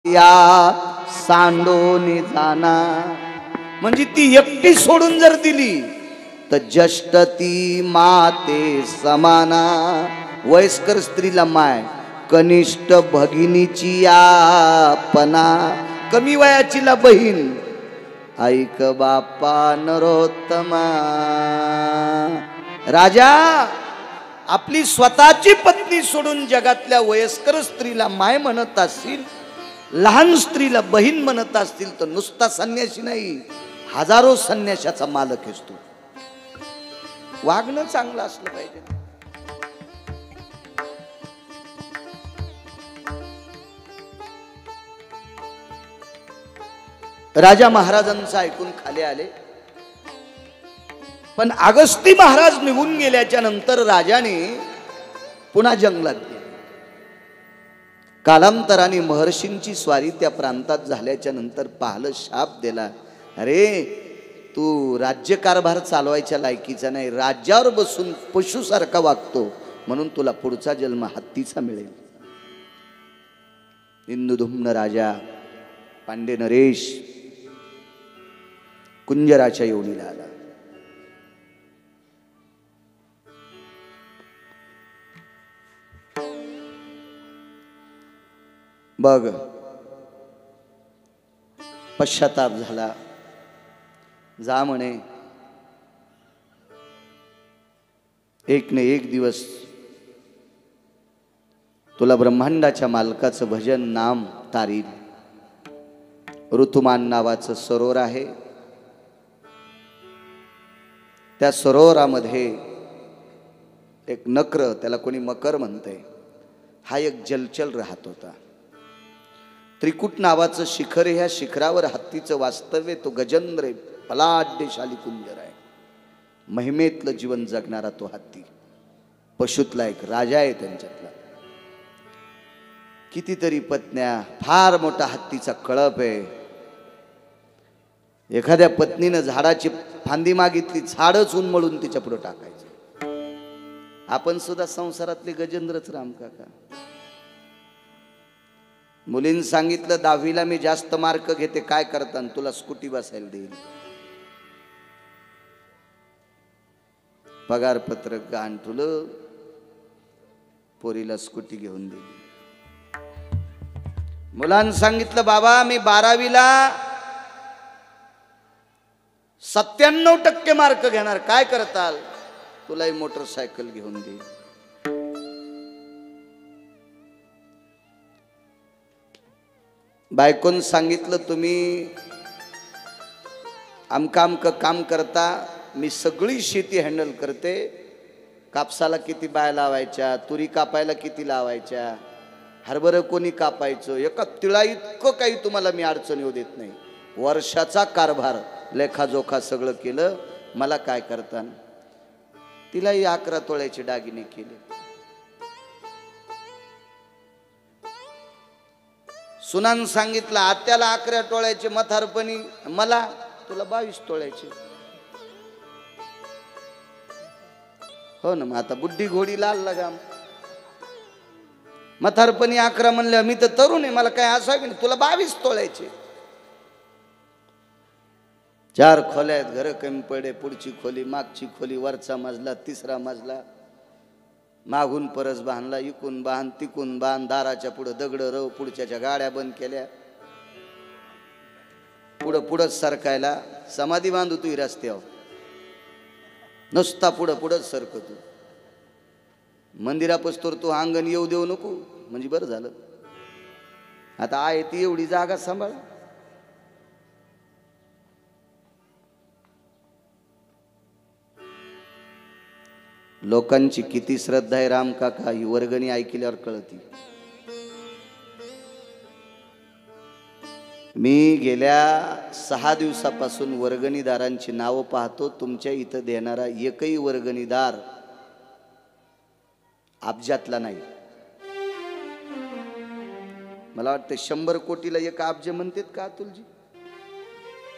या सांडोनी जाना, म्हणजे ती एकटी सोडून जर दिली तर जष्ट ती माते समाना. वयस्कर स्त्रीला माय, कनिष्ठ भगिनीची आपणा, कमी वयाचीला बहीण, ऐक बापा नरोत्तमा. राजा आपली स्वतःची पत्नी सोडून जगातल्या वयस्कर स्त्रीला माय म्हणत असतील, लहान स्त्रीला बहीण म्हणत असतील, तर नुसता संन्यासी नाही, हजारो संन्याशाचा मालक असतो. वागणं चांगलं असलं पाहिजे. राजा महाराजांचं ऐकून खाली आले, पण अगस्ती महाराज निघून गेल्याच्या नंतर राजाने पुन्हा जंगलात गेले. कालांतराने महर्षींची स्वारी त्या प्रांतात झाल्याच्या नंतर पाहलं, शाप दिला, अरे तू राज्यकारभार चालवायच्या लायकीचा नाही, राज्यावर बसून पशुसारखा वागतो, म्हणून तुला पुढचा जन्म हत्तीचा मिळेल. इंदुधुम्न राजा पांडे नरेश कुंजराच्या योनीला आला. बघ, पश्चाताप झाला. जा म्हणे, एक न एक दिवस तुला ब्रह्मांडाच्या मालकाचं भजन नाम तारील. ऋतुमान नावाचं सरोवर आहे, त्या सरोवरामध्ये एक नक्र, त्याला कोणी मकर म्हणते, हा एक जलचल राहत होता. त्रिकुट नावाचं शिखर, ह्या शिखरावर हत्तीचं वास्तव्य, तो गजेंद्र पलाढ्यशाली कुंजर आहे. महिमेतलं जीवन जगणारा तो हत्ती, पशुतला एक राजा आहे त्यांच्यातला. कितीतरी पत्न्या, फार मोठा हत्तीचा कळप आहे. एखाद्या पत्नीनं झाडाची फांदी मागितली, झाडच उन्मळून तिच्या पुढे टाकायचं. आपण सुद्धा संसारातले गजेंद्रच राम काका. मुलींनी सांगितलं, 10वीला मी जास्त मार्क घेते, काय करता, तुला स्कूटी बसायला देईल. पगार पत्रक गाण तुलं, पोरीला स्कूटी घेऊन दिली. मुलांनी सांगितलं, बाबा मी 12वीला 97% मार्क घेणार, काय करताल, तुलाही मोटरसायकल घेऊन देईल. बायकोन सांगितलं, तुम्ही आमका काम करता, मी सगळी शेती हँडल करते. कापसाला किती बाया लावायच्या, तुरी कापायला किती लावायच्या, हरभरं कोणी कापायचं, एका तिळा इतकं काही तुम्हाला मी अडचण येऊ देत नाही. वर्षाचा कारभार लेखाजोखा सगळं केलं, मला काय करता. तिलाही 11 तोळ्याचे दागिने केले. सुनान सांगितलं, आत्याला 11 तोळ्याचे मथारपणी, मला तुला 22 तोळ्याचे. हो ना, मग आता बुड्ढी घोडी लाल लगाम. मथारपणी 11 म्हणल्या, मी तर तरुण आहे, मला काय असावी नाही, तुला 22 तोळ्याचे. 4 खोल्या आहेत, घर कमी पडे, पुढची खोली, मागची खोली, वरचा मजला, तिसरा मजला, मागून परस बांधला, इकून बांध, तिकून बांध, दाराच्या पुढं दगड रव, पुढच्या गाड्या बंद केल्या, पुढं पुढंच सरकायला. समाधी बांधू तू रस्त्यावर, नुसता पुढं पुढंच सरक तू. मंदिरापस्तोर तू अंगण येऊ देऊ नको, म्हणजे बरं झालं. आता आहे ती एवढी जागा सांभाळ. लोकांची किती श्रद्धा आहे राम काका, ही वर्गणी ऐकल्यावर कळती. मी गेल्या 6 दिवसापासून वर्गणीदारांची नावं पाहतो. तुमच्या इथं देणारा एकही वर्गणीदार अब्जातला नाही. मला वाटतं 100 कोटीला 1 अब्ज म्हणतात का अतुलजी?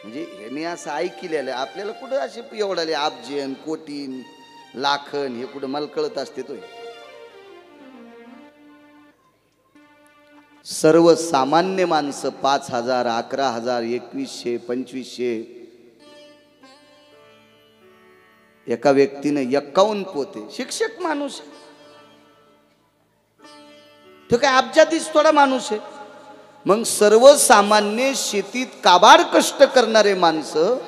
म्हणजे ह्याने असं ऐकलेलं, आपल्याला कुठं असे एवढाले अब्जन कोटीन लाखन हे कुठं मला कळत असते. तो सर्वसामान्य माणसं 5,000, 11,000, 2100, 2500, एका व्यक्तीने 51 पोते. शिक्षक माणूस, तो काय अब्जाधीश थोडा माणूस आहे. मग सर्वसामान्य शेतीत काबाड कष्ट करणारे माणसं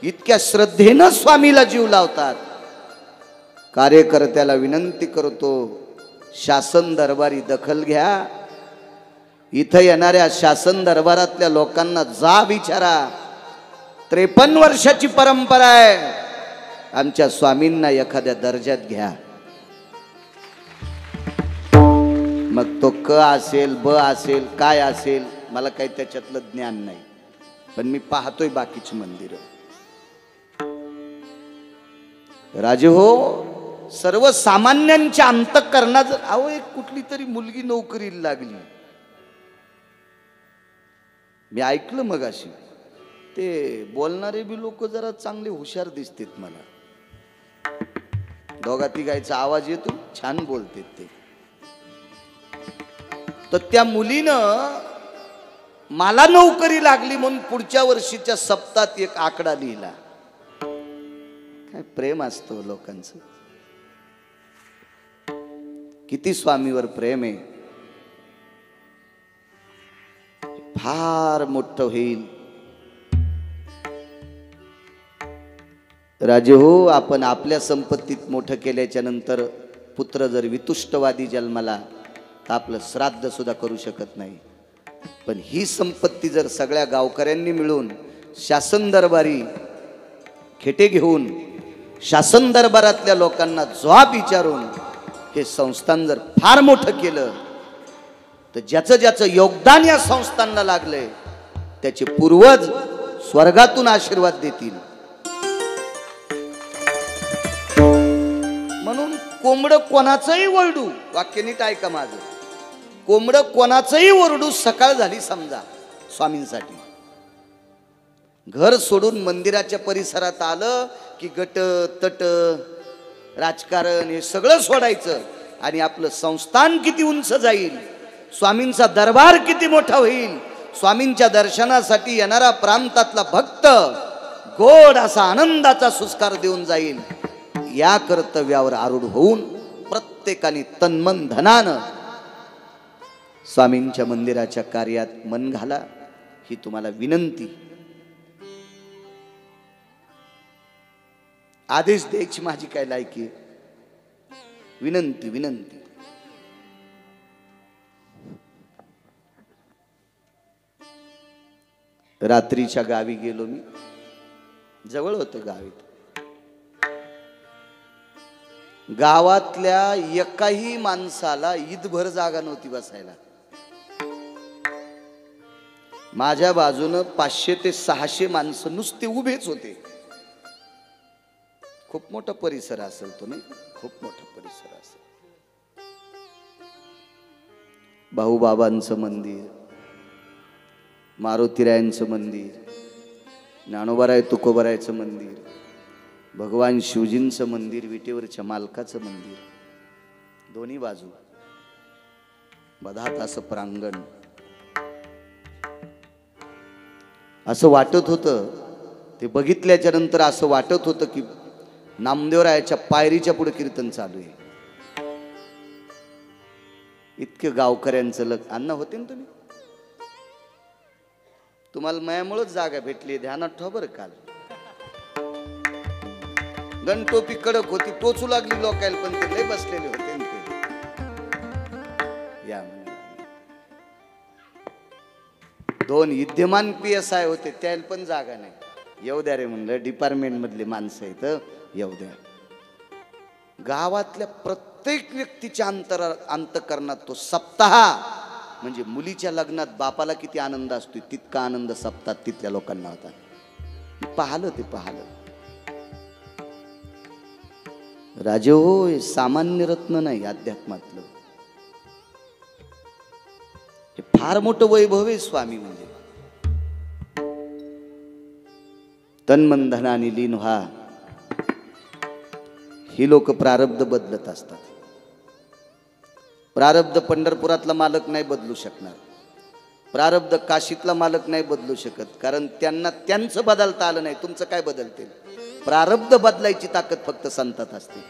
इतक्या श्रद्धेनं स्वामीला जीव लावतात. कार्यकर्त्याला विनंती करतो, शासन दरबारी दखल घ्या. इथं येणाऱ्या शासन दरबारातल्या लोकांना जा विचारा. 53 वर्षाची परंपरा आहे, आमच्या स्वामींना एखाद्या दर्जात घ्या. मग तो क असेल, ब असेल, काय असेल, मला काही त्याच्यातलं ज्ञान नाही, पण मी पाहतोय बाकीची मंदिरं. राजे हो, सर्वसामान्यांच्या अंतःकरणात जर अहो एक कुठली तरी मुलगी नोकरीला लागली, मी ऐकलं मग अशी, ते बोलणारे बी लोक जरा चांगले हुशार दिसतात मला. दोघा तिघायचा आवाज येतो, छान बोलते ते. तर त्या मुलीनं मला नोकरी लागली म्हणून पुढच्या वर्षीच्या सप्तात एक आकडा लिहिला. काय प्रेम असतो लोकांचं, किती स्वामीवर प्रेम आहे. फार मोठं होईल. राजे हो, आपण आपल्या संपत्तीत मोठं केल्याच्या नंतर पुत्र जर वितुष्टवादी जन्माला तर आपलं श्राद्ध सुद्धा करू शकत नाही. पण ही संपत्ती जर सगळ्या गावकऱ्यांनी मिळून शासन दरबारी खेटे घेऊन शासन दरबारातल्या लोकांना जबाब विचारून हे संस्थान जर फार मोठं केलं तर ज्याचं ज्याचं योगदान या संस्थांना लागलंय त्याचे पूर्वज स्वर्गातून आशीर्वाद देतील. म्हणून कोंबड कोणाचंही ओरडू, वाक्य नीट ऐका माझं, कोंबड कोणाचंही ओरडू सकाळ झाली समजा स्वामींसाठी. घर सोडून मंदिराच्या परिसरात आलं की गट तट राजकारण हे सगळं सोडायचं आणि आपलं संस्थान किती उंच जाईल, स्वामींचा दरबार किती मोठा होईल, स्वामींच्या दर्शनासाठी येणारा प्रांतातला भक्त गोड असा आनंदाचा सुस्कार देऊन जाईल. या कर्तव्यावर आरूढ होऊन प्रत्येकाने तन्मन धनानं स्वामींच्या मंदिराच्या कार्यात मन घाला, ही तुम्हाला विनंती. आदेश द्यायची माझी काय लायकी, विनंती विनंती. रात्रीच्या गावी गेलो मी, जवळ होतं गावीत. गावातल्या एकाही माणसाला ईदभर जागा नव्हती बसायला. माझ्या बाजूनं 500 ते 600 माणसं नुसते उभेच होते. खूप मोठा परिसर असेल तो, नाही खूप मोठा परिसर असेल. भाऊबाबांचं मंदिर, मारुतीरायांचं मंदिर, ज्ञानोबाराय तुकोबारायचं मंदिर, भगवान शिवजींचं मंदिर, विटेवरच्या मालकाचं मंदिर, दोन्ही बाजू मधात असं प्रांगण. असं वाटत होतं, ते बघितल्याच्या नंतर असं वाटत होतं की नामदेवरायाच्या पायरीच्या पुढे कीर्तन चालू आहे. इतकं गावकऱ्यांचं लग. अण्णा होते ना तुम्ही, तुम्हाला मायामुळेच जागा भेटली, ध्यानात ठेवा बरं. काल गणटोपी कडक होती, टोचू लागली लोकायला, पण ते लय बसलेले होते ना ते. या 2 विद्यमान PSI होते, त्याला पण जागा नाही. येऊ द्या रे म्हणलं, डिपार्टमेंट मधले माणसं आहेत, येऊ द्या. गावातल्या प्रत्येक व्यक्तीच्या अंतःकरणात तो सप्ताह म्हणजे मुलीच्या लग्नात बापाला किती आनंद असतो तितका आनंद सप्ताहात तिथल्या लोकांना होता. पाहलं ते पाहलं. राजे हो, हे सामान्य रत्न नाही अध्यात्मातलं, हे फार मोठं वैभव आहे. स्वामी म्हणजे तन्मन धनाने लीन व्हा. ही लोक प्रारब्ध बदलत असतात. प्रारब्ध पंढरपुरातला मालक नाही बदलू शकणार, प्रारब्ध काशीतला मालक नाही बदलू शकत, कारण त्यांना त्यांचं बदलता आलं नाही. तुमचं काय बदलतील? प्रारब्ध बदलायची ताकद फक्त संतात असते.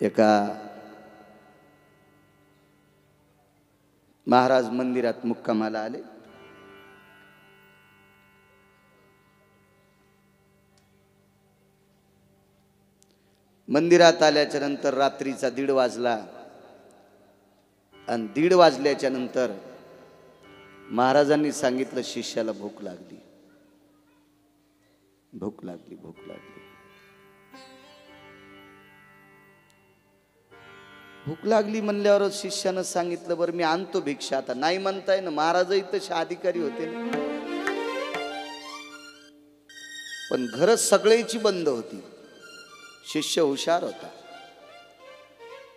एका महाराज मंदिरात मुक्कामाला आले. मंदिरात आल्याच्या नंतर रात्रीचा 1:30 वाजला आणि 1:30 वाजल्याच्या नंतर महाराजांनी सांगितलं, शिष्याला भूक लागली, भूक लागली, भूक लागली. भूक लागली म्हणल्यावर शिष्यानं सांगितलं, बरं मी आणतो भिक्षा. आता नाही म्हणताय ना, महाराज इथं अधिकारी होते ना. पण घर सगळ्याची बंद होती. शिष्य हुशार होता,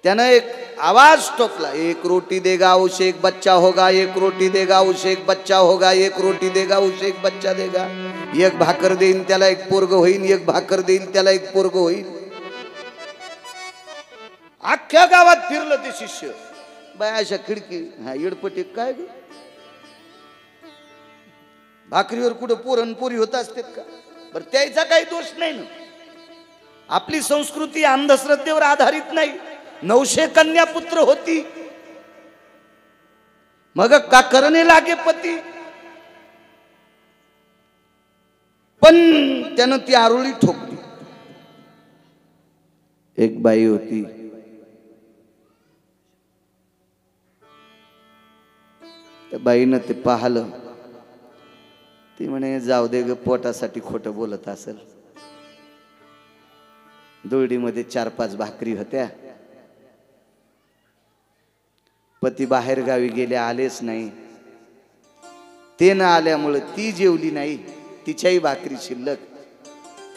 त्यानं एक आवाज ठोकला, 1 रोटी देगा उसे एक बच्चा होगा, 1 रोटी देगा उसे एक बच्चा होगा, 1 रोटी देगा उसे एक बच्चा देगा. 1 भाकर देईन त्याला 1 पोरग होईल, 1 भाकर देईन त्याला 1 पोरग होईल. अख्ख्या गावात फिरलं ते शिष्य. बाय अशा खिडकी हा इडपटी काय ग, भाकरीवर कुठं पोरण पोरी होत असतात का? बरं त्याचा काही दोष नाही ना. आपली संस्कृती अंधश्रद्धेवर आधारित नाही. 900 कन्या पुत्र होती, मग का करणे लागे पती. पण त्यानं ती आरोळी ठोकली. एक बाई होती, त्या बाईनं ते पाहिलं. ती म्हणे, जाऊ दे ग, पोटासाठी खोटं बोलत असेल. दोरडीमध्ये 4-5 भाकरी होत्या. पती बाहेर गावी गेले, आलेच नाही. ते न आल्यामुळे ती जेवली नाही. तिच्याही भाकरी शिल्लक,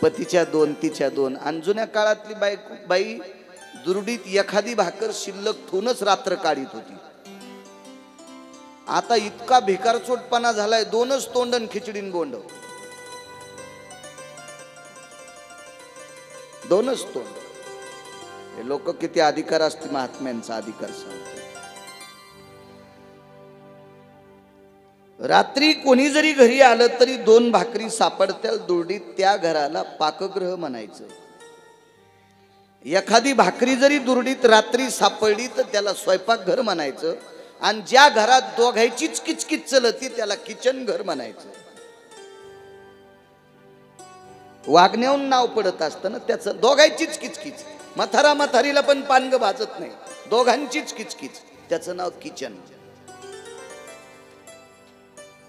पतीच्या 2, तिच्या 2. आणि जुन्या काळातली बाई दुरडीत एखादी भाकर शिल्लक ठेवूनच रात्र काढीत होती. आता इतका भिकारचोटपणा झालाय, 2च तोंडन खिचडीन गोंड, 2च तोंड. हे लोक किती अधिकार असते, महात्म्यांचा अधिकार सांगतो. रात्री कोणी जरी घरी आलं तरी 2 भाकरी सापडत्या दुरडीत, त्या घराला पाकगृह म्हणायचं. एखादी भाकरी जरी दुरडीत रात्री सापडली तर त्याला स्वयंपाकघर म्हणायचं. आणि ज्या घरात दोघांचीच किचकिच चलती त्याला किचन घर म्हणायचं. वागण्याहून नाव पडत असताना त्याचं दोघांचीच किचकिच. म्हातारा म्हातारीला पण पानग भाजत नाही, दोघांचीच किचकिच, त्याचं नाव किचन.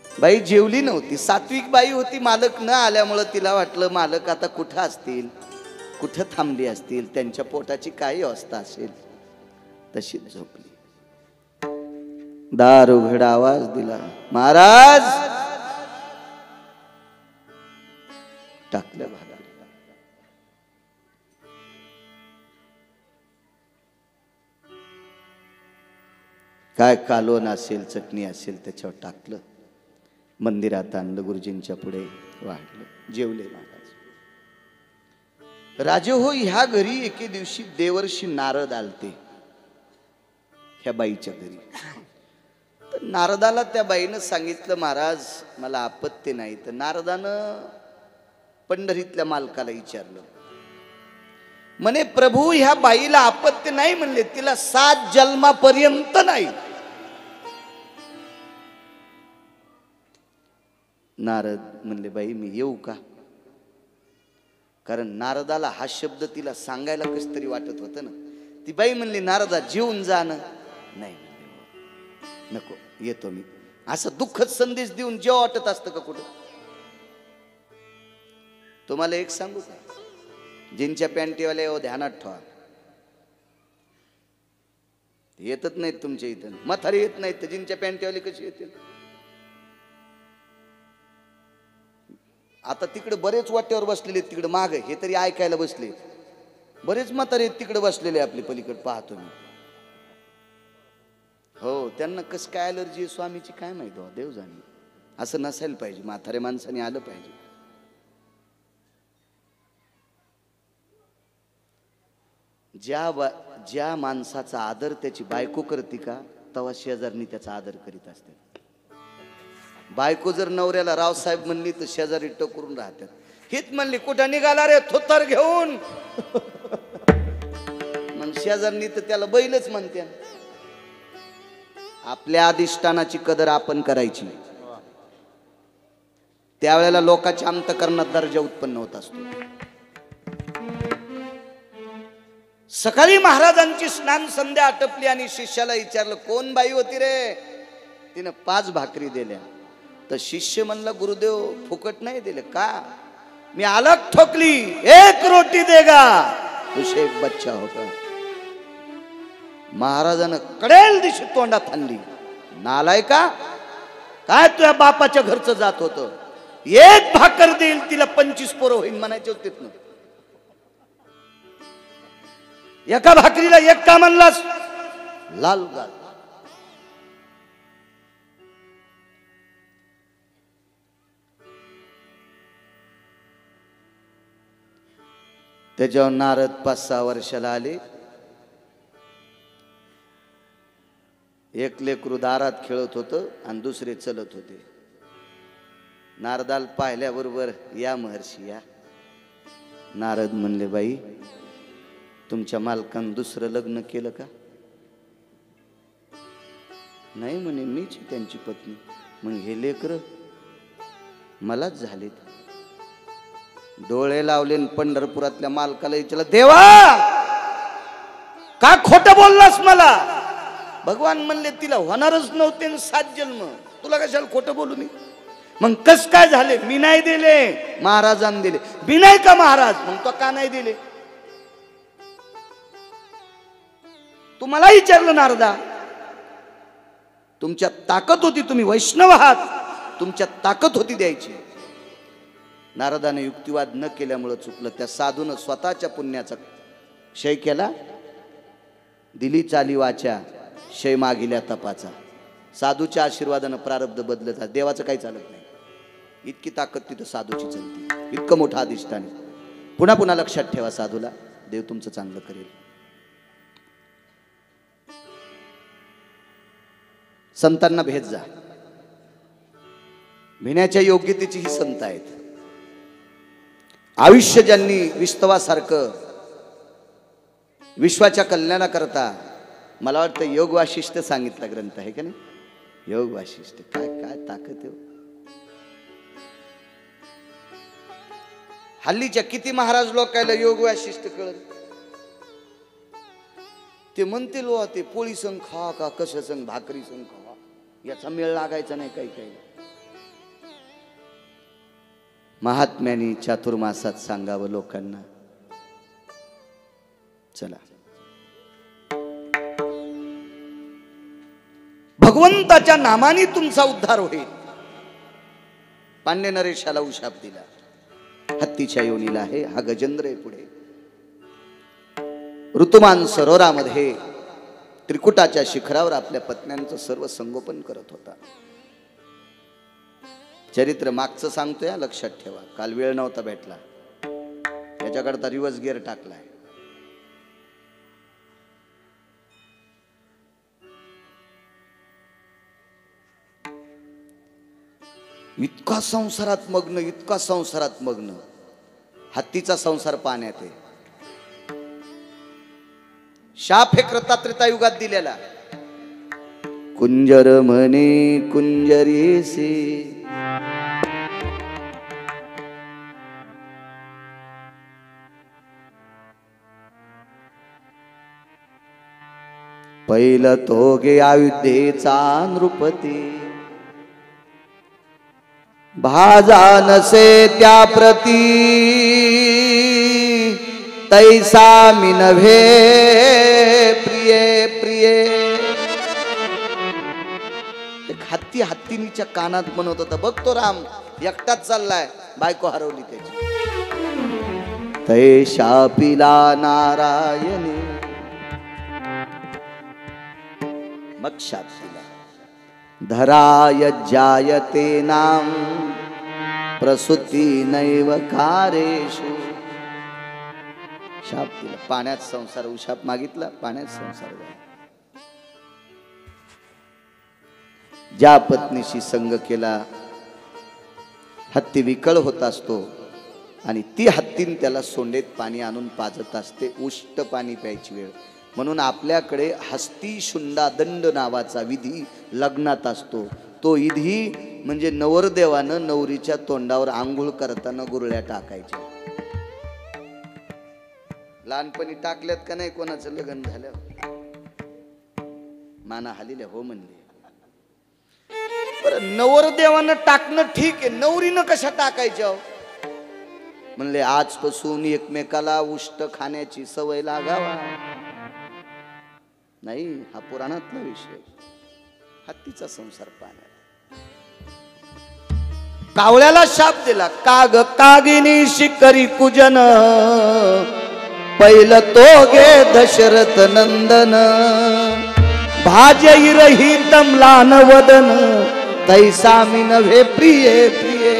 बाई जेवली नव्हती, सात्विक बाई होती. मालक न आल्यामुळं तिला वाटलं मालक आता कुठं असतील, कुठं थांबली असतील, त्यांच्या पोटाची काय अवस्था असेल. तशीच झोपली. दार उघड, आवाज दिला, महाराज. टाकलं भागात. काय कालवण असेल, चटणी असेल त्याच्यावर टाकलं. मंदिरात आणलं, गुरुजींच्या पुढे वाढलं, जेवले महाराज. राजे हो, ह्या घरी एके दिवशी देवर्षी नारद आलते ह्या बाईच्या घरी. तर नारदाला त्या बाईनं सांगितलं, महाराज मला आपत्ती नाही. तर नारदानं पंढरीतल्या मालकाला विचारलं, म्हणे प्रभू ह्या बाईला आपत्ती नाही म्हणले, तिला 7 जन्मापर्यंत नाही. नारद म्हणले, बाई मी येऊ का? कारण नारदाला हा शब्द तिला सांगायला कस तरी वाटत होतं ना. ती बाई म्हणली, नारदा जेवून जाणं. नाही म्हणले, नको, येतो मी. असं दुःखद संदेश देऊन जेव्हा वाटत असतं का कुठं? तुम्हाला एक सांगू का, जिनच्या पॅन्टीवाल्या ध्यानात ठेवा, येतच नाहीत तुमच्या इथं. म्हातारी येत नाहीत तर जिनच्या पॅन्टीवाले कशी येतील? आता तिकडे बरेच वाट्यावर बसलेले आहेत, तिकडे माग हे तरी ऐकायला बसले. बरेच म्हातारे तिकडे बसलेले आपले पलीकडे पाहतो मी. हो, त्यांना कस काय अलर्जी आहे स्वामीची काय माहिती हो, देव जाणे. असं नसायला पाहिजे, म्हातारे माणसाने आलं पाहिजे. ज्या माणसाचा आदर त्याची बायको करते का तेव्हा शेजारनी त्याचा आदर करीत असते. बायको जर नवऱ्याला रावसाहेब म्हणली तर शेजारी टकरून राहतात. हीच म्हणली कुठं निघाला रे थोतर घेऊन, मग शेजारनी तर त्याला बैलच म्हणते. आपल्या अधिष्ठानाची कदर आपण करायची, त्यावेळेला लोकांच्या अंतकरणात दर्जा उत्पन्न होत असतो. सकाळी महाराजांची स्नान संध्या आटपली आणि शिष्याला विचारलं कोण बाई होती रे, तिनं 5 भाकरी दिल्या. तर शिष्य म्हणला गुरुदेव फुकट नाही दिले का, मी अलग ठोकली 1 रोटी देगा उसे एक बच्चा होगा. महाराजानं कडेल दिशी तोंडात आणली. नालाय का काय तुझ्या बापाच्या घरचं जात होतं, 1 भाकर देईल तिला 25 पोरं होईल म्हणायचे होते. एका भाकरीला 1 का म्हणलास, लाल गाल. त्याच्यावर नारद 5-6 वर्षाला आले. एक लेकरू दारात खेळत होतं आणि दुसरे चलत होते. नारदाला पाहिल्याबरोबर या महर्षी या. नारद म्हणले बाई तुमच्या मालकानं दुसरं लग्न केलं का. नाही म्हणे मीच त्यांची पत्नी. मग हे लेकर मलाच झाले. डोळे लावले पंढरपुरातल्या मालकाला विचारलं देवा का खोटं बोललास मला. भगवान म्हणले तिला होणारच नव्हते 7 जन्म, तुला कशाला खोटं बोलू मी. मग कस काय झाले, मी नाही दिले महाराजांनी दिले. मी नाही का महाराज, मग तो का नाही दिले. तुम्हाला विचारलं नारदा, तुमच्यात ताकद होती, तुम्ही वैष्णव आहात, तुमच्यात ताकद होती द्यायची. नारदाने युक्तिवाद न केल्यामुळे चुकलं. त्या साधून स्वतःच्या पुण्याचा क्षय केला. दिली चाली वाचा क्षय मागिल्या तपाचा. साधूच्या आशीर्वादानं प्रारब्ध बदलत. देवाचं काही चालत नाही. इतकी ताकद तिथं साधूची चलते. इतकं मोठं अधिष्ठान. पुन्हा पुन्हा लक्षात ठेवा साधूला, देव तुमचं चांगलं करेल. संतांना भेट जा. भिण्याच्या योग्यतेची ही संत आहेत. आयुष्य ज्यांनी विस्तवासारखं विश्वाच्या कल्याणाकरता, मला वाटतं योग वाशिष्ठ सांगितला ग्रंथ आहे का नाही. योग वाशिष्ठ काय काय ताकद आहे. हल्लीच्या किती महाराज लोकायला योग वाशिष्ठ कळत. ते म्हणतील वा ते पोळी संग खा का कशा संग भाकरी संग खा, याचा मेळ लागायचा नाही काही काही. महात्म्यानी चातुर्मासात सांगावं लोकांना. चला भगवंताच्या नामाने तुमचा उद्धार होईल. पांड्य नरेशाला उशाप दिला, हत्तीच्या योनीला आहे, हा गजेंद्र आहे. पुढे ऋतुमान सरोवरामध्ये त्रिकुटाच्या शिखरावर आपल्या पत्न्यांचं सर्व संगोपन करत होता. चरित्र मागचं सांगतोय, लक्षात ठेवा. काल वेळ नव्हता भेटला, याच्याकरता रिवर्स गिअर टाकलाय. इतका संसारात मग्न, इतका संसारात मग्न. हत्तीचा संसार पाण्यात आहे. शाप हे कृतात्रेता युगात दिलेला. कुंजर म्हणे कुंजरीसी पहिलं तो गे अयोध्येचा नृपती, भाजा नसे त्या प्रती तैसा मी नव्हे प्रिये प्रिये. एक हत्ती हत्तीनीच्या कानात म्हणत होता, बघतो राम एकटाच चाललाय, बायको हरवली त्याची. तैसा पिला नारायणी मग शाप दिला. धराय जायते नाम प्रसूती नैव कारेषु. शाप दिला, पाण्यात संसार, उशाप मागितला, पाण्यात संसार झाला. ज्या पत्नीशी संग केला, हत्ती विकळ होत असतो आणि ती हत्तीन त्याला सोंडेत पाणी आणून पाजत असते, उष्ट पाणी प्यायची वेळ. म्हणून आपल्याकडे हस्ती शुंडा दंड नावाचा विधी लग्नात असतो. तो विधी म्हणजे नवरदेवानं नवरीच्या तोंडावर आंघोळ करताना गुरळ्या टाकायच्या. लहानपणी टाकल्यात का नाही कोणाचं लग्न झालं? माना हालील्या हो म्हणले. बरं, नवरदेवानं टाकणं ठीक आहे, नवरीनं कशा टाकायच्या? म्हणले आजपासून एकमेकाला उष्ट खाण्याची सवय लागावा. नाही, हा पुराणातला विषय. हत्तीचा संसार पाण्यात. कावळ्याला शाप दिला, काग कागिनी शिकरी कुजन, पहिलं तो गे दशरथ नंदन, भाजईरहितम लान वदन, तैसा मी नव्हे प्रिये प्रिये.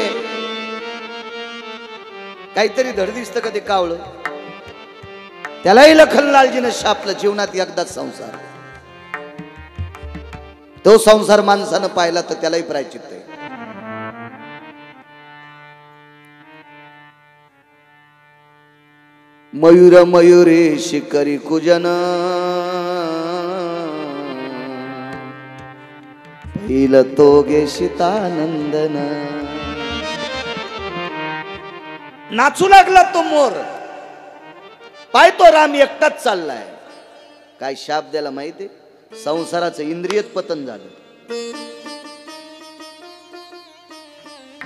काहीतरी धड दिसतं का ते कावळ? त्यालाही लखनलालजीनं शापलं, जीवनात एकदाच संसार. तो संसार माणसानं पाहिला तर त्यालाही प्रायचित्त आहे. मयूर मयुरे शिकरी कुजन, पहिलं तो गे सीतानंदन. नाचू लागला तो मोर, पाय तो राम एकटाच चाललाय. काय शाप द्याला माहिती? संसाराचं इंद्रियच पतन झालं.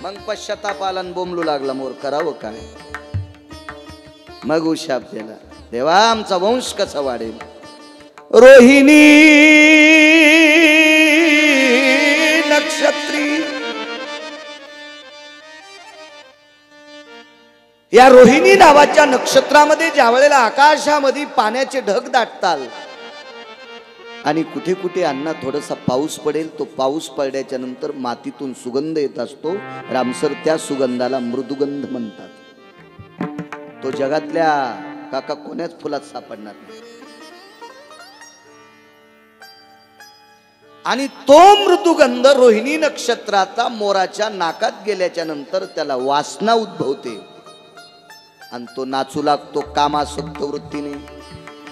मग पश्चाताप आला, बोंबलू लागला मोर, करावं काय? मग शाप दिला, देवा आमचा वंश कसा वाढेल? रोहिणी नक्षत्री, या रोहिणी नावाच्या नक्षत्रामध्ये ज्या वेळेला आकाशामध्ये पाण्याचे ढग दाटतात आणि कुठे कुठे अन्ना थोडासा पाऊस पडेल, तो पाऊस पडल्याच्या नंतर मातीतून सुगंध येत असतो. रामसर त्या सुगंधाला मृदुगंध म्हणतात. तो जगातल्या काका कोण्याच फुलात सापडणार नाही. आणि तो मृदुगंध रोहिणी नक्षत्राचा मोराच्या नाकात गेल्याच्या नंतर त्याला वासना उद्भवते आणि तो नाचू लागतो कामासक्त वृत्तीने.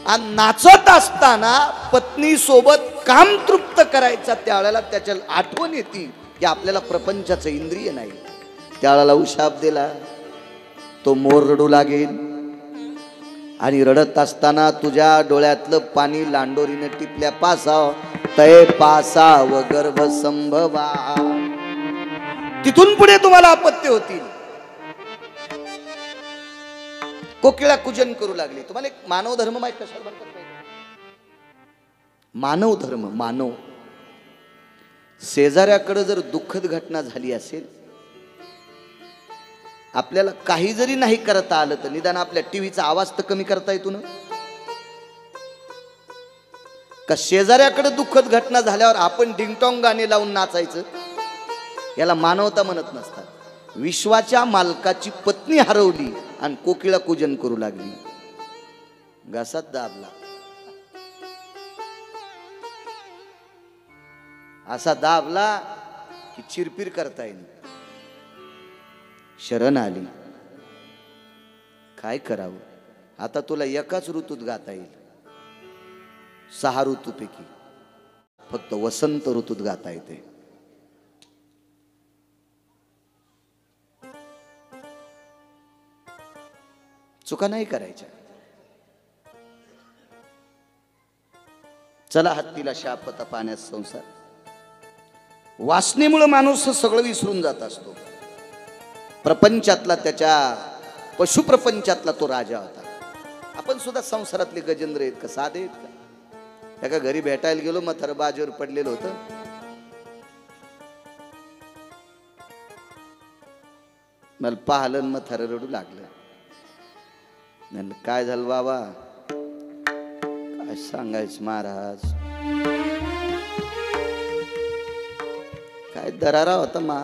आणि नाचत असताना पत्नी सोबत काम तृप्त करायचा त्यावेळेला त्याच्या आठवण येते की आपल्याला प्रपंचाचं इंद्रिय नाही. त्यावेळेला उशाप दिला, तो मोर रडू लागेल आणि रडत असताना तुझ्या डोळ्यातलं पाणी लांडोरीने टिपल्या पासाव, तय पासाव गर्भ संभवा. तिथून पुढे तुम्हाला आपत्ती होतील. कोकिळा कुजन करू लागली. तुम्हाला एक मानव धर्म माहित कशाला म्हणतात? मानव धर्म. मानव शेजाऱ्याकडे जर दुःखद घटना झाली असेल, आपल्याला काही जरी नाही करता आलं तर निदान आपल्या टीव्हीचा आवाज तर कमी करता येतो ना? का शेजाऱ्याकडे दुःखद घटना झाल्यावर आपण डिंगटॉंग गाणे लावून नाचायचं? याला मानवता म्हणत नसतात. विश्वाच्या मालकाची पत्नी हरवली आणि कोकिळा कुजन करू लागली. घासात दाबला, असा दाबला की चिरपिर करता येईल. शरण आली. काय करावं आता? तुला एकाच ऋतूत गाता येईल. 6 ऋतूपैकी फक्त वसंत ऋतूत गाता येते. चुका नाही करायच्या. चला, हत्तीला शाप होता, पाण्यात संसार. वासनेमुळे माणूस सगळं विसरून जात असतो. प्रपंचातला, त्याच्या पशुप्रपंचातला तो राजा होता. आपण सुद्धा संसारातले गजेंद्र आहेत का? साधे आहेत का? एका घरी भेटायला गेलो, म्हातारं बाजेवर पडलेलं होतं. मला पाहलं, म्हातारं रडू लागलं. काय झालं बाबा? काय सांगायचं महाराज, काय दरारा होता मा.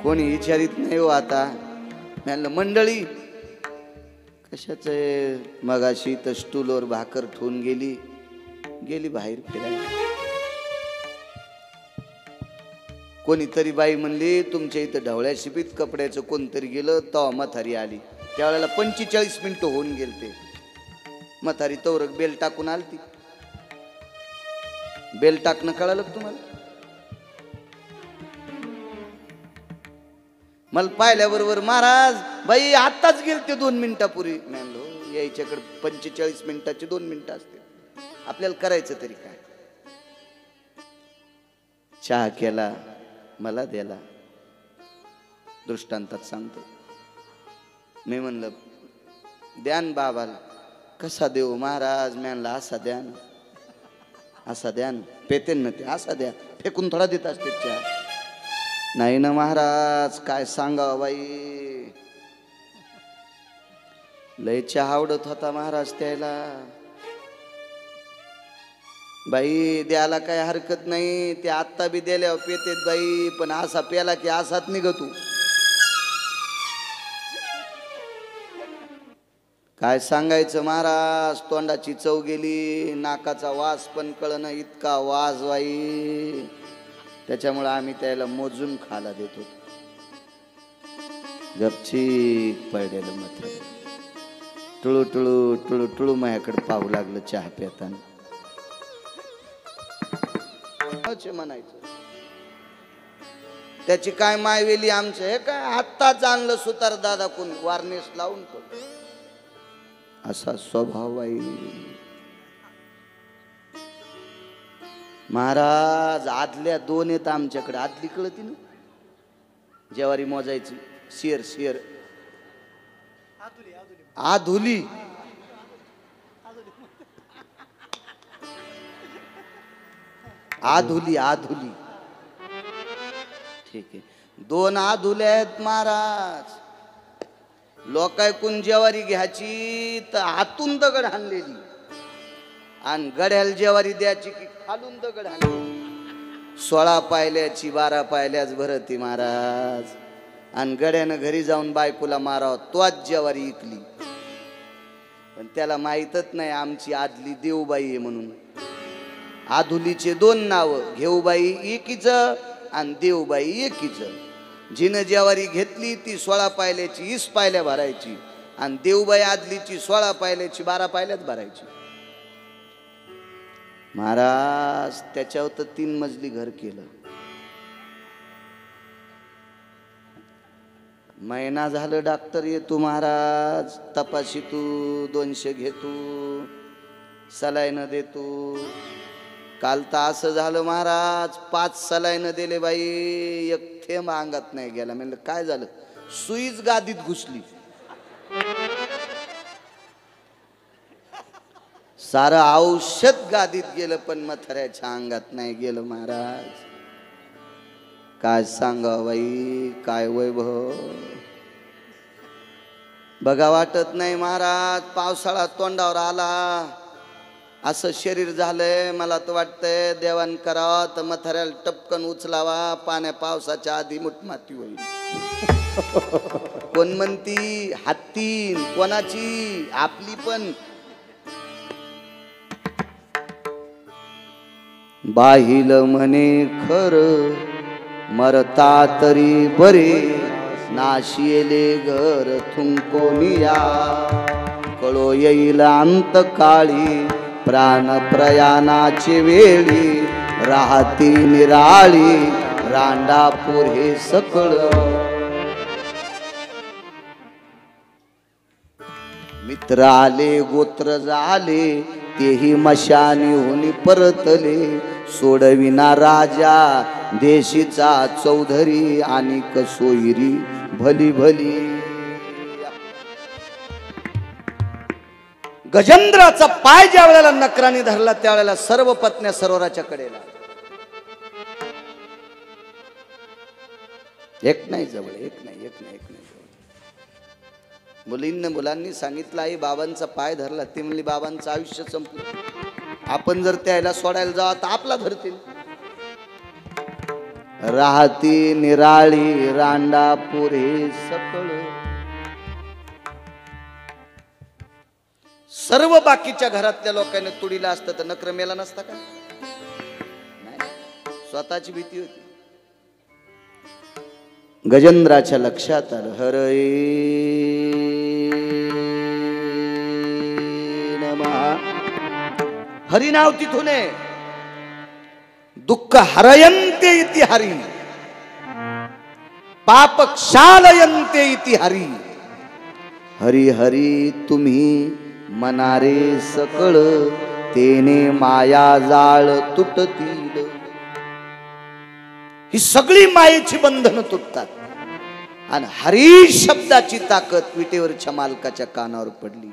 कोणी विचारित नाही हो आता. म्हणलं मंडळी कशाच मगाशी तर स्टूलवर भाकर ठेवून गेली बाहेर फिरायला. कोणीतरी बाई म्हणली तुमच्या इथं ढवळ्या शिपीत कपड्याचं कोणतरी गेलं तेव्हा म्हातारी आली. त्यावेळेला 45 मिनिटं होऊन गेलते. म्हातारी तवरक बेल टाकून आलती. बेल टाकणं कळालं तुम्हाला? मला पाहिल्याबरोबर महाराज बाई आत्ताच गेलते 2 मिनिटापूर्वी. म्हणलो यायच्याकडे 45 मिनिटाचे 2 मिनिटं असते. आपल्याला करायचं तरी काय? चहा केला मला द्याला. दृष्टांतात सांगतो. मी म्हणलं द्यान बाबाला. कसा देऊ महाराज? म्हणला असा द्यान असा द्यान. पेतेन ना ते असा द्या. फेकून थोडा देत असते चहा. नाही ना महाराज काय सांगावं बाई. लय चहा आवडत होता महाराज त्याला. बाई द्यायला काय हरकत नाही. ते आत्ता बी द्याल्यावर पेतेत बाई. पण असा प्याला की असाच निघतो. काय सांगायचं महाराज. तोंडाची चव गेली. नाकाचा वास पण कळना इतका वास बाई. त्याच्यामुळे आम्ही त्याला मोजून खायला देतो. गपचीप पडलेलं मात्र टुळू टुळू टुळू टुळू माझ्याकडे पाहू लागलं चहा पिताना. म्हणायचं त्याची काय मायवेली आमचं हे काय आत्ताच आणलं सुतार दादा कोण वार्निश लावून तो. असा स्वभाव बाई. महाराज आदल्या 2 येत आमच्याकडे. आदली कळती ना ज्वारी मोजायची. शिअर आधुली आधुली ठीक आहे. 2 आधुल्या आहेत महाराज. लोकायकून ज्वारी घ्यायची तर आतून दगड हाणलेली आणि गड्याला ज्वारी द्यायची की खालून दगड हाणलेली. 16 पायल्याची 12 पायल्याच भरती महाराज. आणि गड्यानं घरी जाऊन बायकोला मारावं तोच ज्वारी इकली. पण त्याला माहीतच नाही आमची आदली देवबाई आहे म्हणून. आधुलीचे 2 नाव. घेऊबाई एकीच आणि देवबाई एकीच. जिनं ज्वारी घेतली ती 16 पायल्याची 20 पायल्या भरायची आणि देवबाई आदलीची 16 पायल्याची 12 पायल्यात भरायची. महाराज त्याच्यावर तर 3 मजली घर केलं. महिना झालं डॉक्टर येतो महाराज. तपाशी तू 200 घेतो सलाईन देतो. काल तर असं झालं महाराज 5 सलाईन दिले बाई. एक थेंब अंगात नाही गेला. म्हणलं काय झालं? सुईच गादीत घुसली. सारं औषध गादीत गेलं पण म्हाताऱ्याच्या अंगात नाही गेलं महाराज. काय सांगा बाई काय वैभव. बघा वाटत नाही महाराज. पावसाळा तोंडावर आला असं शरीर झालंय. मला तर वाटतंय देवान करावं तर म्हाताऱ्याला टपकन उचलावा. पाण्या पावसाच्या आधी मुठमाती होईल. कोण म्हणती हत्तीन कोणाची आपली पण. बाहिल म्हणे खर मरता तरी बरे. नाशियले घर थुंकोनिया कळो येईल अंत काळी. प्राण प्रयाणाची वेळी राहती निराळी. रांडापूर हे सकळ. मित्र आले गोत्र झाले तेही मशानी होनी परतले. सोडविना राजा देशीचा चौधरी आणि कसोयरी भली भली. गजेंद्राचा पाय ज्या वेळेला नकराने धरला त्यावेळेला सर्व पत्न्या सरोवराच्या कडेला. एक नाही जवळ. एक नाही मुलांनी सांगितलं आई बाबांचा पाय धरला. ती म्हणली बाबांचं आयुष्य संपलं. आपण जर त्याला सोडायला जावं तर आपला धरतील. राहती निराळी रांडापुरे सकळ. सर्व बाकीच्या घरातल्या लोकांनी तुडीला असतं तर नक्र मेला नसता का? नाही, स्वतःची भीती होती. गजेंद्राच्या लक्षात आलं, हरे नमः. हरिनाव तिथून आहे. दुःख हरयन्ते इति हरी, पाप क्षालयन्ते इति हरी. हरी हरी तुम्ही मनारे सकळ, तेने माया जाळ तुटतील. ही सगळी मायेची बंधनं तुटतात. आणि हरी शब्दाची ताकद विटेवरच्या मालकाच्या कानावर पडली.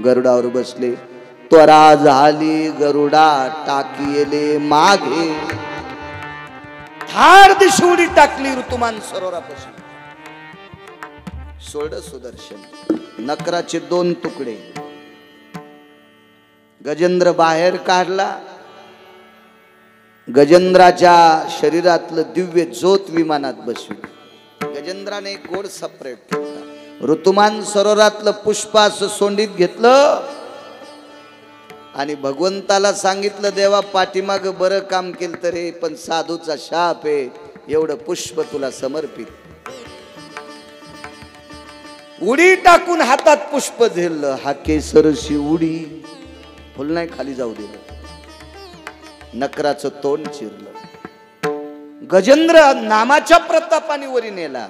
गरुडावर बसले. त्वरा झाली गरुडा टाकीले मागे, धार दिशुडी टाकली ऋतुमान सरोवरापाशी. सोड सुदर्शन. नकराचे 2 तुकडे. गजेंद्र बाहेर काढला. गजेंद्राच्या शरीरातलं दिव्य ज्योत विमानात बसवली. गजेंद्राने एक गोड सपरेट ठेवला. ऋतुमान सरोवरातलं पुष्प असं सोंडीत घेतलं आणि भगवंताला सांगितलं, देवा पाठीमाग बरं काम केलं तरी, पण साधूचा शाप आहे, एवढं पुष्प तुला समर्पित. उडी टाकून हातात पुष्प झेललं. हा केसरशी उडी, फुल नाही खाली जाऊ दिलं. नकराचं तोंड चिरलं. गजेंद्र नामाच्या प्रतापाने वरी नेला.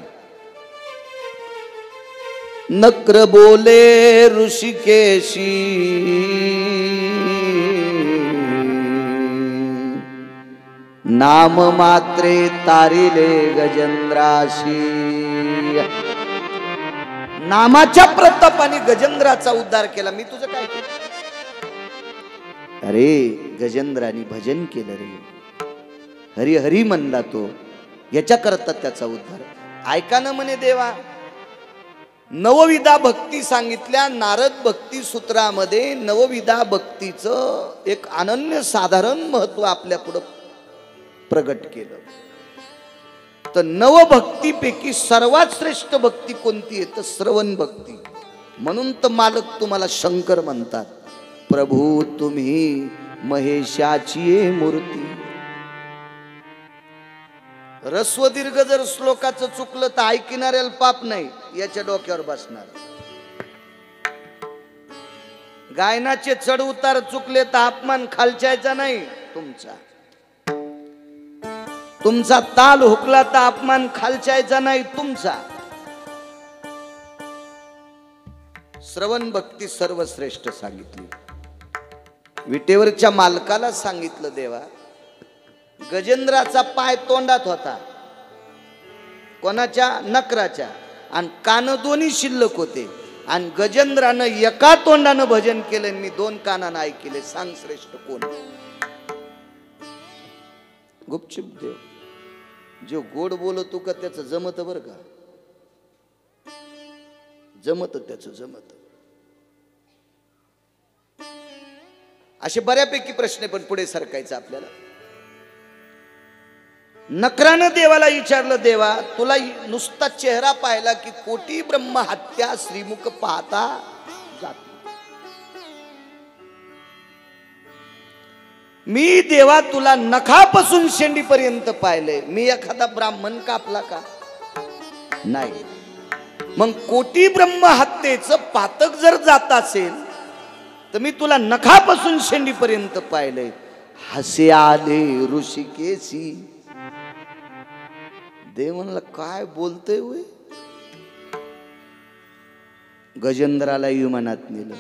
नक्र बोले ऋषिकेशी, नाम मात्रे तारिले गजेंद्राशी. नामाच्या प्रतापाने गजेंद्राचा उद्धार केला. मी तुझं काय केलं? अरे गजेंद्राने भजन केलं रे, हरी हरी म्हणला तो, याच्या करता त्याचा उद्धार. ऐका ना म्हणे देवा, नवविधा भक्ती सांगितल्या. नारद भक्ती सूत्रामध्ये नवविधा भक्तीचं एक अनन्य साधारण महत्व आपल्या पुढे प्रगट केलं. तर नवभक्तीपैकी सर्वात श्रेष्ठ भक्ती कोणती आहे? तर श्रवण भक्ती. म्हणून तर मालक तुम्हाला शंकर म्हणतात. प्रभू तुम्ही महेशाची मूर्ती. रस्व दीर्घ जर श्लोकाचं चुकलं तर ऐकणाऱ्याला पाप नाही, याच्या डोक्यावर बसणार. गायनाचे चढ उतार चुकले तर अपमान खालच्याचा नाही तुमचा. तुमचा ताल हुकला तर अपमान खालच्याचा नाही तुमचा. श्रवण भक्ती सर्वश्रेष्ठ सांगितली. विटेवरच्या मालकाला सांगितलं, देवा गजेंद्राचा पाय तोंडात होता, कोणाच्या? नकराच्या. आणि कान दोन्ही शिल्लक होते. आणि गजेंद्रानं एका तोंडानं भजन केलं, मी 2 कानानं ऐकले. सांग श्रेष्ठ कोण? गुपचूप देव. जो गोड बोलतो का त्याचं जमत बर का, जमत त्याचं जमत. असे बऱ्यापैकी प्रश्न पण पुढे सरकायचं आपल्याला. नकरानं देवाला विचारलं, देवा तुला नुसता चेहरा पाहिला की कोटी ब्रह्म हत्या श्रीमुख पाहता जाते. मी देवा तुला नखापासून शेंडीपर्यंत पाहिले, मी एखादा ब्राह्मण कापला का? नाही. मग कोटी ब्रह्म हत्येचं पातक जर जात असेल तर मी तुला नखापासून शेंडीपर्यंत पाहिले. हसे आले ऋषिकेशी. देव म्हणला, काय बोलतोय होय? गजेंद्राला विमानात नेलं.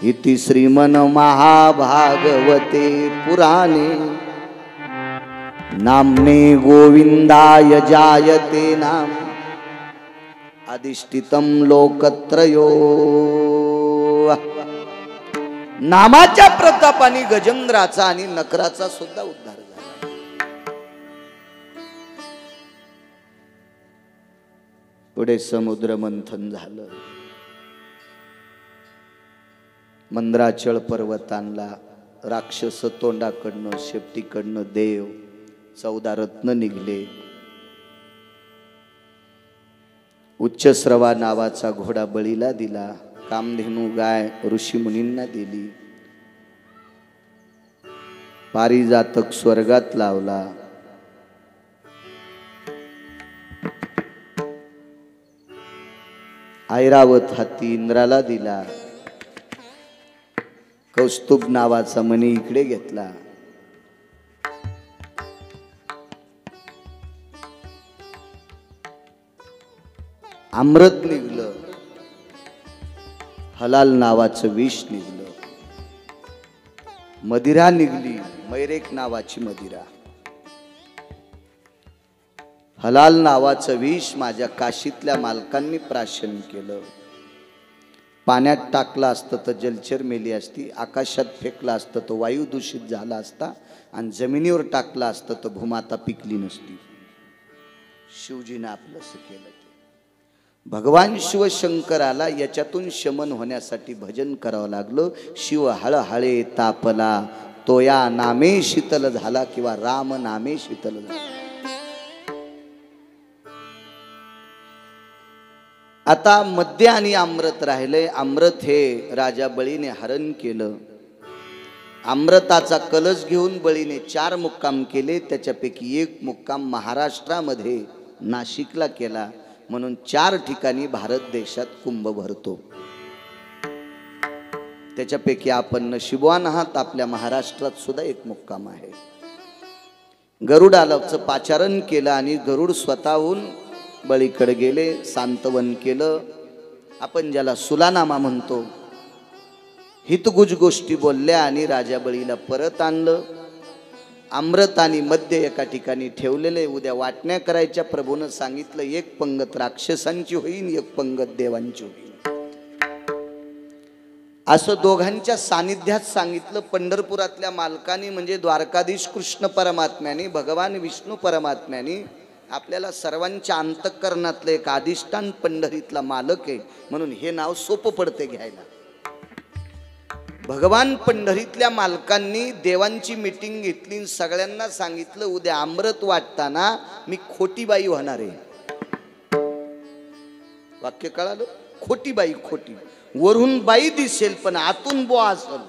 इति श्रीमन महाभागवते पुराणे, नामने गोविंदाय जायते नाम, अधिष्ठितम लोकत्रयो. नामाच्या प्रतापाने गजेंद्राचा आणि नकराचा सुद्धा उद्धार झाला. पुढे समुद्र मंथन झालं. मंद्राचळ पर्वतांना राक्षस तोंडाकडनं शेपटीकडनं देव 14 रत्न निघले. उच्चस्रवा नावाचा घोडा बळीला दिला. कामधेनू गाय ऋषी मुनींना दिली. पारिजातक स्वर्गात लावला. ऐरावत हाती इंद्राला दिला. कौस्तुभ नावाचा मणी इकडे घेतला. अमृत निघलं. हलाल नावाचं विष निघलं. मदिरा निघली. मैरेक नावाची मदिरा. हलाल नावाचं विष माझ्या काशीतल्या मालकांनी प्राशन केलं. पाण्यात टाकलं असतं तर जलचर मेली असती. आकाशात फेकलं असतं तर वायू दूषित झाला असता. आणि जमिनीवर टाकलं असतं तर भूमाता पिकली नसती. शिवजीनं आपलंसं केलं. भगवान शिवशंकराला याच्यातून शमन होण्यासाठी भजन करावं लागलं. शिव हळहळे तापला तो या नामे शीतल झाला किंवा राम नामे शीतल झाला. आता मद्य आणि अमृत राहिले. अमृत हे राजा बळीने हरण केलं. अमृताचा कलश घेऊन बळीने 4 मुक्काम केले. त्याच्यापैकी 1 मुक्काम महाराष्ट्रामध्ये नाशिकला केला. म्हणून 4 ठिकाणी भारत देशात कुंभ भरतो. त्याच्यापैकी आपण नशिबवान आहात. आपल्या महाराष्ट्रात सुद्धा 1 मुक्काम आहे. गरुडाचं पाचारण केलं आणि गरुड स्वतःहून बळीकडे गेले. सांत्वन केलं. आपण ज्याला सुलानामा म्हणतो. हितगुज गोष्टी बोलल्या आणि राजा बळीला परत आणलं. अमृत आणि मद्य एका ठिकाणी ठेवलेले. उद्या वाटण्या करायच्या. प्रभूनं सांगितलं 1 पंगत राक्षसांची होईल, 1 पंगत देवांची होईल. असं दोघांच्या सानिध्यात सांगितलं. पंढरपुरातल्या मालकानी म्हणजे द्वारकाधीश कृष्ण परमात्म्याने, भगवान विष्णू परमात्म्याने आपल्याला सर्वांच्या अंतःकरणातलं एक अधिष्ठान पंढरीतला मालक आहे. म्हणून हे नाव सोपं पडते घ्यायला. भगवान पंढरीतल्या मालकांनी देवांची मीटिंग घेतली. सगळ्यांना सांगितलं उद्या अमृत वाटताना मी खोटी बाई होणार आहे. वाक्य कळालं? खोटी बाई. खोटी वरून बाई दिसेल पण आतून बुवा असेल.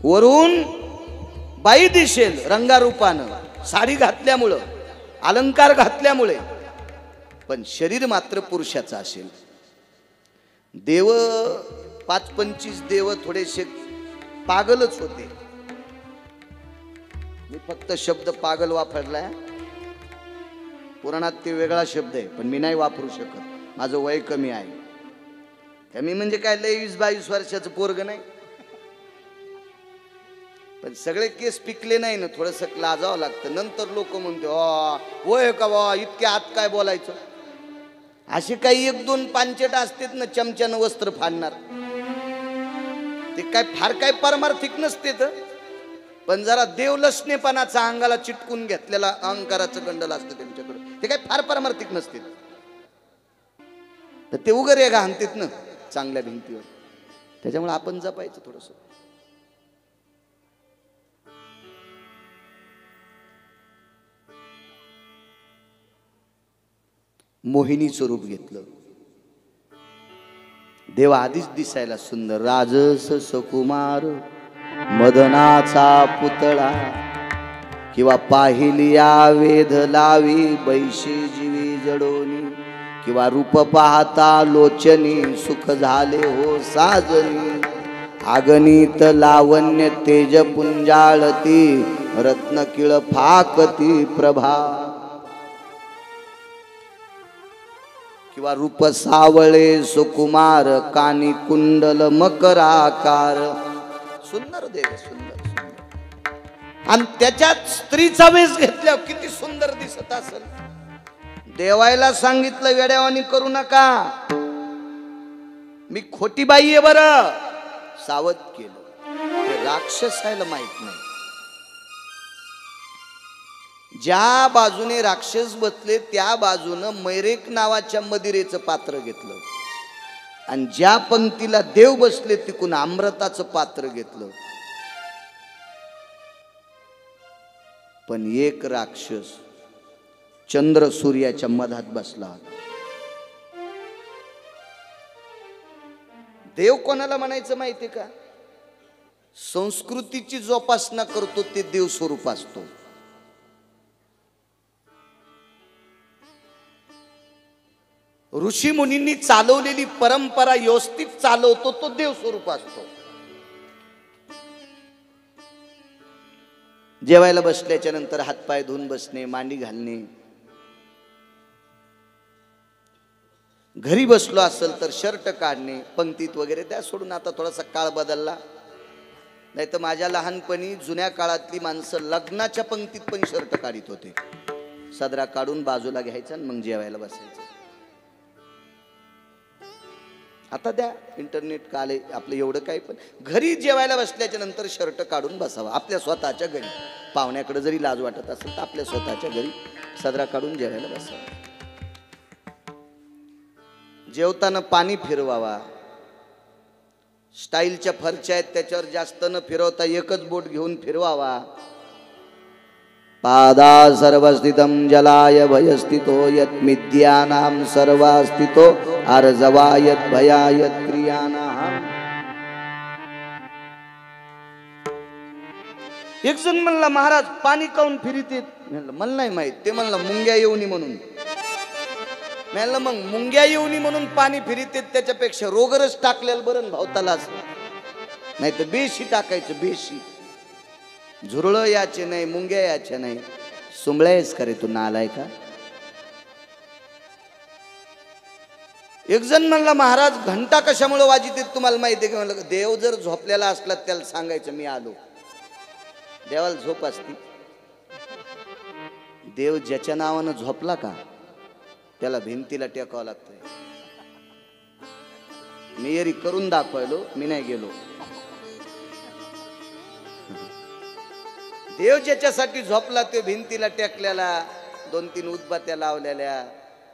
वरून बाई दिसेल रंगारूपानं, साडी घातल्यामुळं, अलंकार घातल्यामुळे, पण शरीर मात्र पुरुषाचं असेल. देव 5-25 देव थोडेसे पागलच होते. मी फक्त शब्द पागल वापरलाय. पुराणात ते वेगळा शब्द आहे पण मी नाही वापरू शकत. माझं वय कमी आहे. कमी म्हणजे काय लय 20-22 वर्षाचं पोरग नाही. पण सगळे केस पिकले नाही ना. थोडस लाजावं लागतं. नंतर लोक म्हणते वय का बा इतके आत काय बोलायचं. असे काही 1-2 पांचट असतात ना चमच्यानं वस्त्र फाडणार. ते काय फार काय परमार्थिक नसते. पण जरा देवलसनेपणाचा अंगाला चिटकून घेतलेला अहंकाराचं गंडल असतं त्यांच्याकडे. ते काय फार परमार्थिक नसते. तर ते उगरे घालतात ना चांगल्या भिंतीवर. त्याच्यामुळे आपण जपायचं थोडस. मोहिनीचं रूप घेतलं. देव आधीच दिसायला सुंदर. राजस सकुमार मदनाचा पुतळा किंवा पाहिलिया वेध लावी बैशी जीवी जडोनी किंवा रूप पाहता लोचनी सुख झाले हो साजनी. आगणित लावण्य तेज पुंजाळती रत्नकिळ फाकती प्रभा किंवा रूप सावळे सुकुमार कानी कुंडल मकराकार. सुंदर देव सुंदर. आणि त्याच्यात स्त्रीचा वेश घेतल्यावर किती सुंदर दिसत असेल. देवायला सांगितलं वेड्यावानी करू नका. मी खोटी बाई आहे बरं. सावध केलं. ते राक्षसायला माहित नाही. ज्या बाजूने राक्षस बसले त्या बाजूनं मैरेक नावाच्या मदिरेचं पात्र घेतलं. आणि ज्या पंक्तीला देव बसले तिकून अमृताचं पात्र घेतलं. पण एक राक्षस चंद्र सूर्याच्या मधात बसला होता. देव कोणाला म्हणायचं माहिती का? संस्कृतीची जोपासना करतो ते देव स्वरूप असतो. ऋषी मुनींनी चालवलेली परंपरा व्यवस्थित चालवतो तो देव स्वरूप असतो. जेवायला बसल्याच्या नंतर हातपाय धुवून बसणे, मांडी घालणे. घरी बसलो असेल तर शर्ट काढणे, पंक्तीत वगैरे त्या सोडून आता थोडासा काळ बदलला. नाही तर माझ्या लहानपणी जुन्या काळातली माणसं लग्नाच्या पंक्तीत पण शर्ट काढीत होते. सदरा काढून बाजूला घ्यायचा आणि मग जेवायला बसायचं. आता द्या इंटरनेट काल आपलं एवढं काही, पण घरी जेवायला बसल्याच्या नंतर शर्ट काढून बसावा. आपल्या स्वतःच्या घरी, पाहुण्याकडे जरी लाज वाटत असेल तर आपल्या स्वतःच्या घरी सदरा काढून जेवायला बसावा. जेवताना पाणी फिरवावा. स्टाईलच्या फरच्या आहेत त्याच्यावर जास्त न फिरवता एकच बोट घेऊन फिरवावा. पादा सर्वस्थितम जलाय भयस्थितो यत् मिद्यानां सर्वास्थितो अर्जवायत भयायत क्रियानां. एक जण म्हणला महाराज पाणी काऊन फिरीत येत? मला नाही माहित. ते म्हणला मुंग्या येऊनी म्हणून. म्हणलं मग मुंग्या येऊनी म्हणून पाणी फिरीत येत, त्याच्यापेक्षा रोगरच टाकलेलं बरं भावतालाच. नाही तर बेशी टाकायचं. बेशी झुरळ याचे नाही, मुंग्या याचे नाही. सुंबळायच करे तू नालाय का? एक जण म्हणला महाराज घंटा कशामुळे वाजित तुम्हाला माहिती आहे का? म्हणलं देव जर झोपलेला असला त्याला सांगायचं मी आलो. देवाला झोप असती? देव ज्याच्या नावानं झोपला का त्याला भिंतीला टेकावं लागतंय. मी एरी करून दाखवायलो, मी नाही गेलो. देव ज्याच्यासाठी झोपला ते भिंतीला टेकलेला, 2-3 उदबात्या लावलेल्या.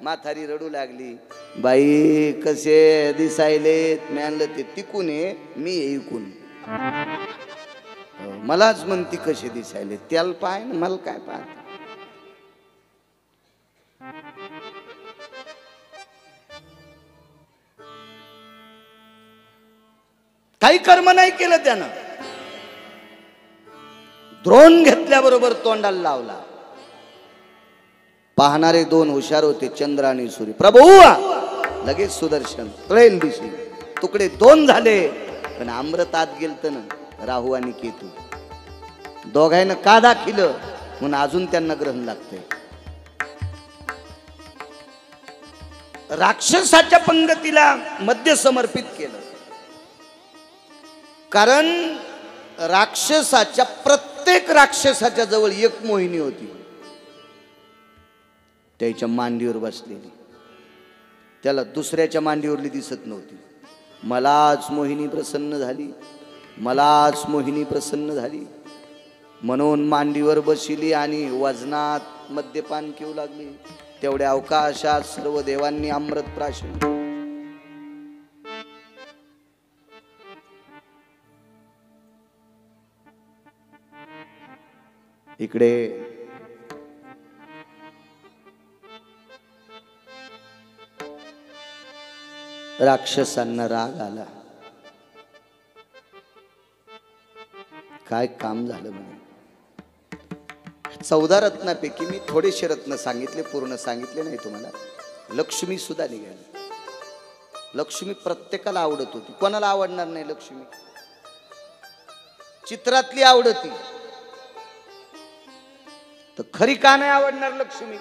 म्हातारी रडू लागली, बाई कसे दिसायलेत. मी आणलं ते तिकून ये, मी ऐकून. मलाच म्हणती कसे दिसायले, त्याला पाय ना, मला काय पाहत. काही कर्म नाही केलं त्यानं. द्रोण घेतल्याबरोबर तोंडाला लावला. पाहणारे 2 हुशार होते, चंद्र आणि सूर्य. प्रभू लगेच सुदर्शन तळेल दिशी तुकडे 2 झाले. पण अमृत आत गेलत ना, राहू आणि केतू दोघांना का दाखिलं म्हणून अजून त्यांना ग्रहण लागतंय. राक्षसाच्या पंगतीला मध्य समर्पित केलं. कारण प्रत्येक राक्षसाच्या जवळ एक मोहिनी होती, त्याच्या मांडीवर बसलेली. त्याला दुसऱ्याच्या मांडीवरली दिसत नव्हती. मलाच मोहिनी प्रसन्न झाली, मलाच मोहिनी प्रसन्न झाली म्हणून मांडीवर बसली आणि वजनात मद्यपान घेऊ लागली. तेवढ्या अवकाशात सर्व देवांनी अमृत प्राशन. इकडे राक्षसांना राग आला. काय काम झालं म्हणे. 14 रत्नापैकी मी थोडेसे रत्न सांगितले, पूर्ण सांगितले नाही तुम्हाला. लक्ष्मी सुद्धा निघाली. लक्ष्मी प्रत्येकाला आवडत होती. कोणाला आवडणार नाही लक्ष्मी? चित्रातली आवडती तर खरी का नाही आवडणार लक्ष्मी?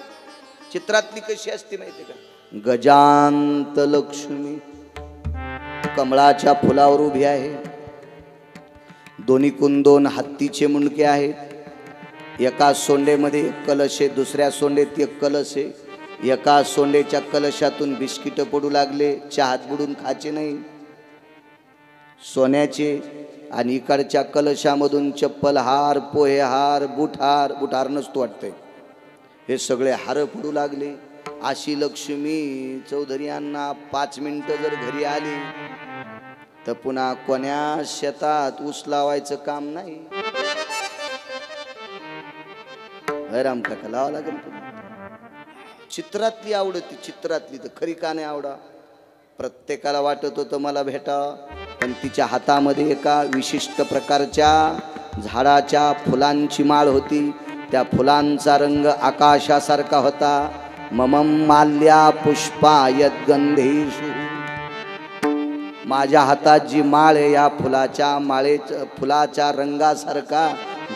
चित्रातली कशी असते माहिती का? गजांत लक्ष्मी कमळाच्या फुलावर उभी आहे. दोन्हीकून 2 हत्तीचे मुंडके आहेत. एका सोंडेमध्ये एक कलश आहे, दुसऱ्या सोंडेत एक कलश आहे. एका सोंडेच्या कलशातून बिस्किट पडू लागले, चहात बुडून खायचे नाही, सोन्याचे. आणि इकडच्या कलशामधून चप्पल हार, पोहे हार, बुटहार नसतो वाटतंय, हे सगळे हार पडू लागले. अशी लक्ष्मी चौधरी यांना 5 मिनिटं जर घरी आली तर पुन्हा कोण्या शेतात ऊस लावायचं काम नाही. राम काका लावा लागेल. चित्रातली आवडती, चित्रातली तर खरी का नाही आवडा. प्रत्येकाला वाटत होतं मला भेटा, पण तिच्या हातामध्ये एका विशिष्ट प्रकारच्या झाडाच्या फुलांची माळ होती. त्या फुलांचा रंग आकाशासारखा होता. ममम माल्या पुष्पा यद्गंधेषु. माझ्या हातात जी माळ आहे या फुलाच्या रंगासारखा,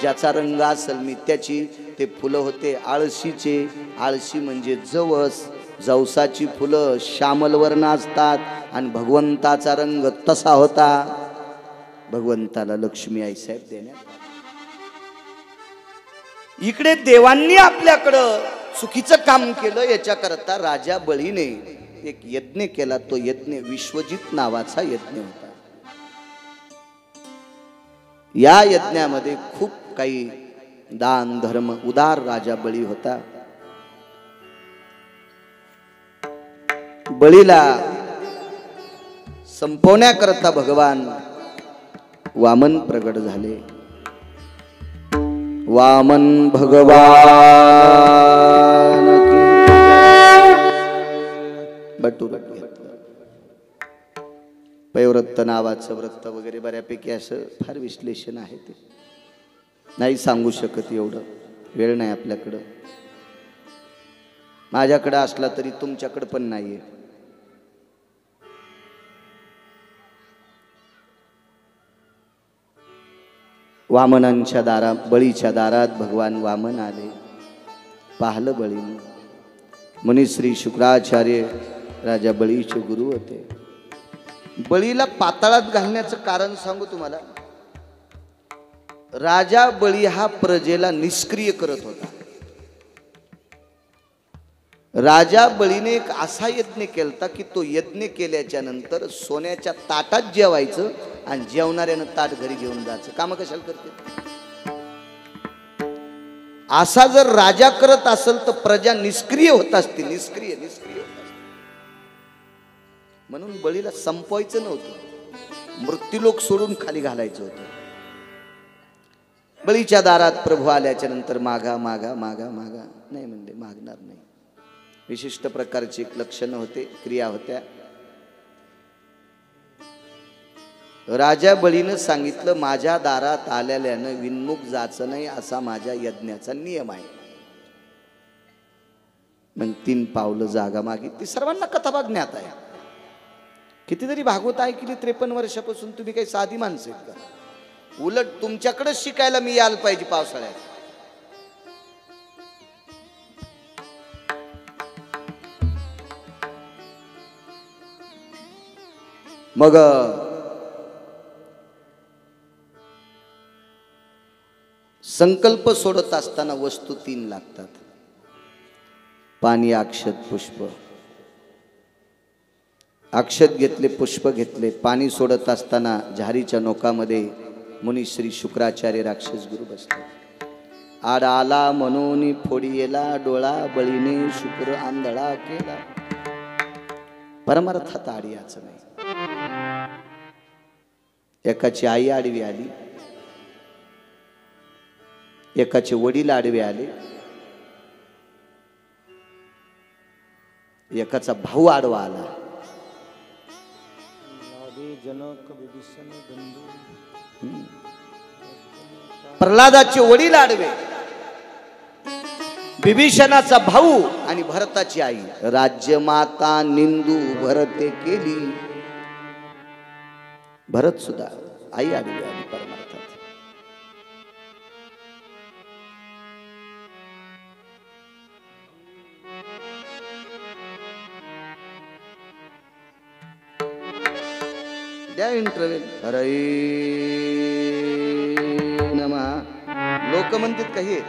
ज्याचा रंग असेल मी त्याची. ते फुलं होते आळशीचे. आळशी म्हणजे जवस. जवसाची फुलं श्यामल वर्ण असतात आणि भगवंताचा रंग तसा होता. भगवंताला लक्ष्मी आई साहेब देण्यात. इकडे देवांनी आपल्याकडं चुकीचं काम केलं. याच्याकरता राजा बळीने एक यज्ञ केला. तो यज्ञ विश्वजित नावाचा यज्ञ होता. या यज्ञामध्ये खूप काही दान धर्म, उदार राजा बळी होता. बळीला संपवण्याकरता भगवान वामन प्रगट झाले. वामन भगवान बटू पयव्रत नावाचं व्रत वगैरे बऱ्यापैकी असं फार विश्लेषण आहे. ते नाही सांगू शकत, एवढं वेळ नाही आपल्याकडं. माझ्याकडं असला तरी तुमच्याकडं पण नाहीये. वामनांच्या दारात, बळीच्या दारात भगवान वामन आले. पाहलं बळीने. मुनिश्री शुक्राचार्य राजा बळीचे गुरु होते. बळीला पाताळात घालण्याचं कारण सांगू तुम्हाला. राजा बळी हा प्रजेला निष्क्रिय करत होता. राजा बळीने एक असा यज्ञ केलता की तो यज्ञ केल्याच्या नंतर सोन्याच्या ताटात जेवायचं आणि जेवणाऱ्यानं ताट घरी घेऊन जायचं. काम कशाला करते. असा जर राजा करत असेल तर प्रजा निष्क्रिय होत असते. निष्क्रिय होत असते. म्हणून बळीला संपवायचं नव्हतं, मृत्यूलोक सोडून खाली घालायचं होतं. बळीच्या दारात प्रभू आल्याच्या नंतर मागा मागा मागा मागा नाही म्हणले, मागणार नाही. विशिष्ट प्रकारची लक्षणं होते, क्रिया होत्या. राजा बळीनं सांगितलं माझ्या दारात आलेल्यानं विनमुख जायचं नाही, असा माझ्या यज्ञाचा नियम आहे. मग 3 पावलं जागा मागितली. सर्वांना कथा ज्ञात आहे. कितीतरी भागवत ऐकली 53 वर्षापासून. तुम्ही काही साधी माणसं आहेत का. उलट तुमच्याकडे शिकायला मी यायला पाहिजे पावसाळ्यात. मग संकल्प सोडत असताना वस्तू 3 लागतात. पाणी, अक्षत, पुष्प. अक्षत घेतले, पुष्प घेतले. पाणी सोडत असताना झारीच्या नोकामध्ये मुनिश्री शुक्राचार्य राक्षस गुरु बसले. आड आला म्हणून फोडीला डोळा, बळीने शुक्र आंधळा केला. परमार्थात आडी याचं नाही. एकाची आई आडवी आली, एकाचे वडील आडवे आले, एकाचा भाऊ आडवा आला. प्रल्हादाचे वडील आडवे, विभीषणाचा भाऊ आणि भरताची आई. राज्यमाता निंदू भरते केली. भरत सुद्धा आई आडवी आली परमार्थात. द्या इंटरव्ह्यू. हरे नमः. लोक म्हणतात काही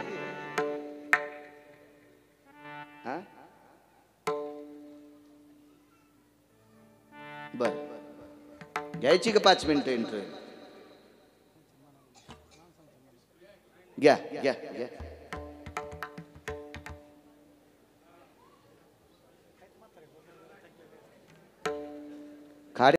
बर घ्यायची का 5 मिनिटं इंटरव्ह्यू. घ्या घ्या घ्या.